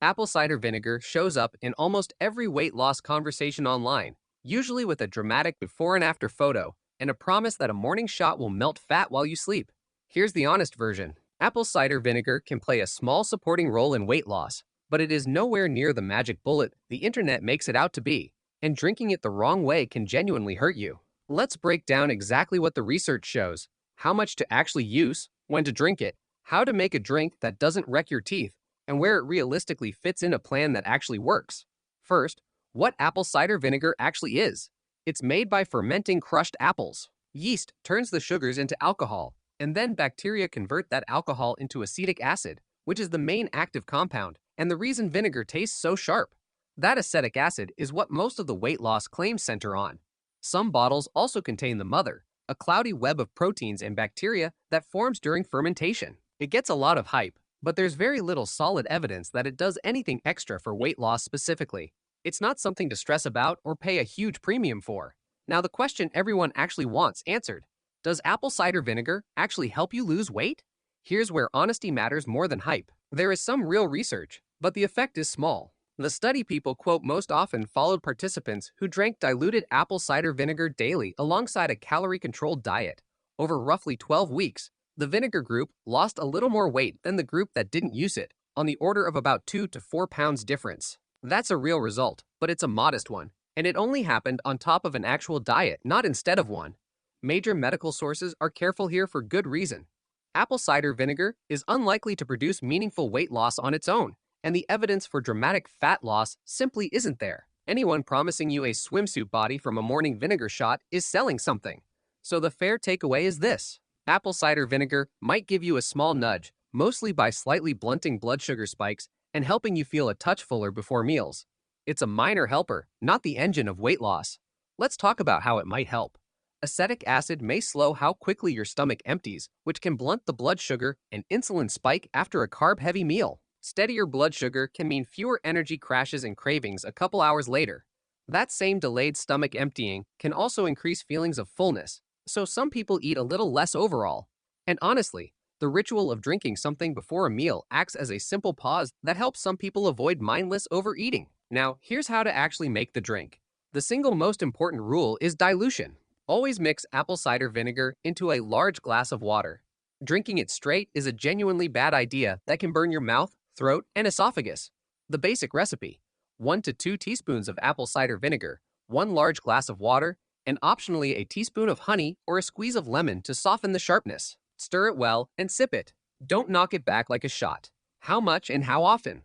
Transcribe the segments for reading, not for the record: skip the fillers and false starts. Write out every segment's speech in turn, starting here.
Apple cider vinegar shows up in almost every weight loss conversation online, usually with a dramatic before and after photo and a promise that a morning shot will melt fat while you sleep. Here's the honest version. Apple cider vinegar can play a small supporting role in weight loss, but it is nowhere near the magic bullet the internet makes it out to be, and drinking it the wrong way can genuinely hurt you. Let's break down exactly what the research shows, how much to actually use, when to drink it, how to make a drink that doesn't wreck your teeth, and where it realistically fits in a plan that actually works. First, what apple cider vinegar actually is. It's made by fermenting crushed apples. Yeast turns the sugars into alcohol, and then bacteria convert that alcohol into acetic acid, which is the main active compound, and the reason vinegar tastes so sharp. That acetic acid is what most of the weight loss claims center on. Some bottles also contain the mother, a cloudy web of proteins and bacteria that forms during fermentation. It gets a lot of hype, but there's very little solid evidence that it does anything extra for weight loss specifically. It's not something to stress about or pay a huge premium for. Now, the question everyone actually wants answered: does apple cider vinegar actually help you lose weight? Here's where honesty matters more than hype. There is some real research, but the effect is small. The study people quote most often followed participants who drank diluted apple cider vinegar daily alongside a calorie-controlled diet. Over roughly 12 weeks, the vinegar group lost a little more weight than the group that didn't use it, on the order of about 2 to 4 pounds difference. That's a real result, but it's a modest one, and it only happened on top of an actual diet, not instead of one. Major medical sources are careful here for good reason. Apple cider vinegar is unlikely to produce meaningful weight loss on its own, and the evidence for dramatic fat loss simply isn't there. Anyone promising you a swimsuit body from a morning vinegar shot is selling something. So the fair takeaway is this: apple cider vinegar might give you a small nudge, mostly by slightly blunting blood sugar spikes and helping you feel a touch fuller before meals. It's a minor helper, not the engine of weight loss. Let's talk about how it might help. Acetic acid may slow how quickly your stomach empties, which can blunt the blood sugar and insulin spike after a carb-heavy meal. Steadier blood sugar can mean fewer energy crashes and cravings a couple hours later. That same delayed stomach emptying can also increase feelings of fullness, so some people eat a little less overall. And honestly, the ritual of drinking something before a meal acts as a simple pause that helps some people avoid mindless overeating. Now, here's how to actually make the drink. The single most important rule is dilution. Always mix apple cider vinegar into a large glass of water. Drinking it straight is a genuinely bad idea that can burn your mouth, throat, and esophagus. The basic recipe: 1 to 2 teaspoons of apple cider vinegar, 1 large glass of water, and optionally a teaspoon of honey or a squeeze of lemon to soften the sharpness. Stir it well and sip it. Don't knock it back like a shot. How much and how often?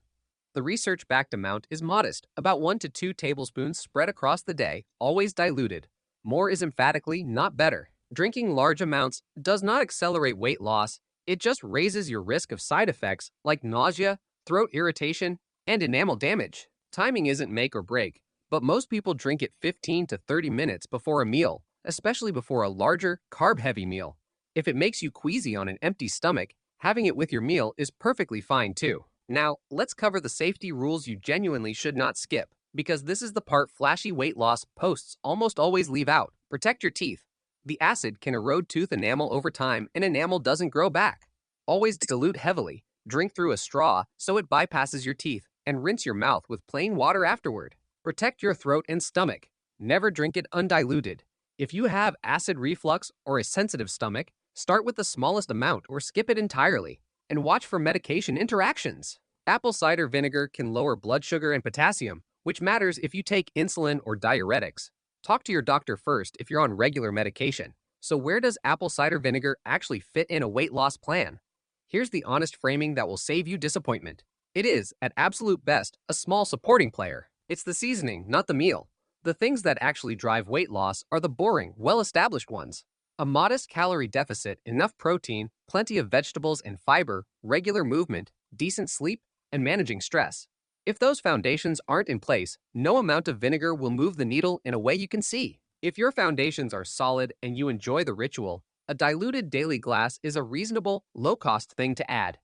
The research-backed amount is modest, about 1 to 2 tablespoons spread across the day, always diluted. More is emphatically not better. Drinking large amounts does not accelerate weight loss, it just raises your risk of side effects like nausea, throat irritation, and enamel damage. Timing isn't make or break, but most people drink it 15 to 30 minutes before a meal, especially before a larger, carb-heavy meal. If it makes you queasy on an empty stomach, having it with your meal is perfectly fine too. Now, let's cover the safety rules you genuinely should not skip, because this is the part flashy weight loss posts almost always leave out. Protect your teeth. The acid can erode tooth enamel over time and enamel doesn't grow back. Always dilute heavily. Drink through a straw so it bypasses your teeth, and rinse your mouth with plain water afterward. Protect your throat and stomach. Never drink it undiluted. If you have acid reflux or a sensitive stomach, start with the smallest amount or skip it entirely, and watch for medication interactions. Apple cider vinegar can lower blood sugar and potassium, which matters if you take insulin or diuretics. Talk to your doctor first if you're on regular medication. So where does apple cider vinegar actually fit in a weight loss plan? Here's the honest framing that will save you disappointment. It is, at absolute best, a small supporting player. It's the seasoning, not the meal. The things that actually drive weight loss are the boring, well-established ones. A modest calorie deficit, enough protein, plenty of vegetables and fiber, regular movement, decent sleep, and managing stress. If those foundations aren't in place, no amount of vinegar will move the needle in a way you can see. If your foundations are solid and you enjoy the ritual, a diluted daily glass is a reasonable, low-cost thing to add.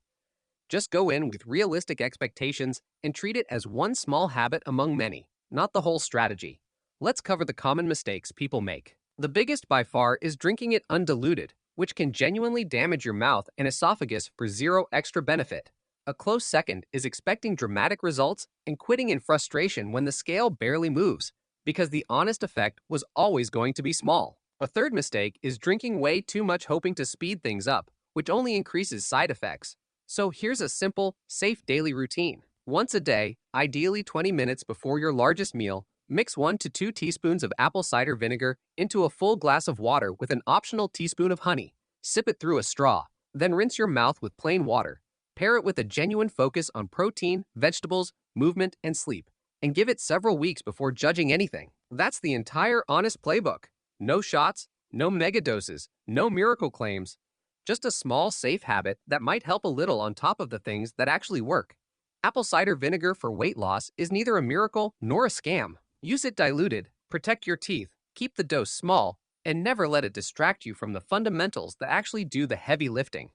Just go in with realistic expectations and treat it as one small habit among many, not the whole strategy. Let's cover the common mistakes people make. The biggest by far is drinking it undiluted, which can genuinely damage your mouth and esophagus for zero extra benefit. A close second is expecting dramatic results and quitting in frustration when the scale barely moves, because the honest effect was always going to be small. A third mistake is drinking way too much hoping to speed things up, which only increases side effects. So here's a simple, safe daily routine. Once a day, ideally 20 minutes before your largest meal, mix 1 to 2 teaspoons of apple cider vinegar into a full glass of water with an optional teaspoon of honey. Sip it through a straw, then rinse your mouth with plain water. Pair it with a genuine focus on protein, vegetables, movement, and sleep, and give it several weeks before judging anything. That's the entire honest playbook. No shots, no megadoses, no miracle claims. Just a small, safe habit that might help a little on top of the things that actually work. Apple cider vinegar for weight loss is neither a miracle nor a scam. Use it diluted, protect your teeth, keep the dose small, and never let it distract you from the fundamentals that actually do the heavy lifting.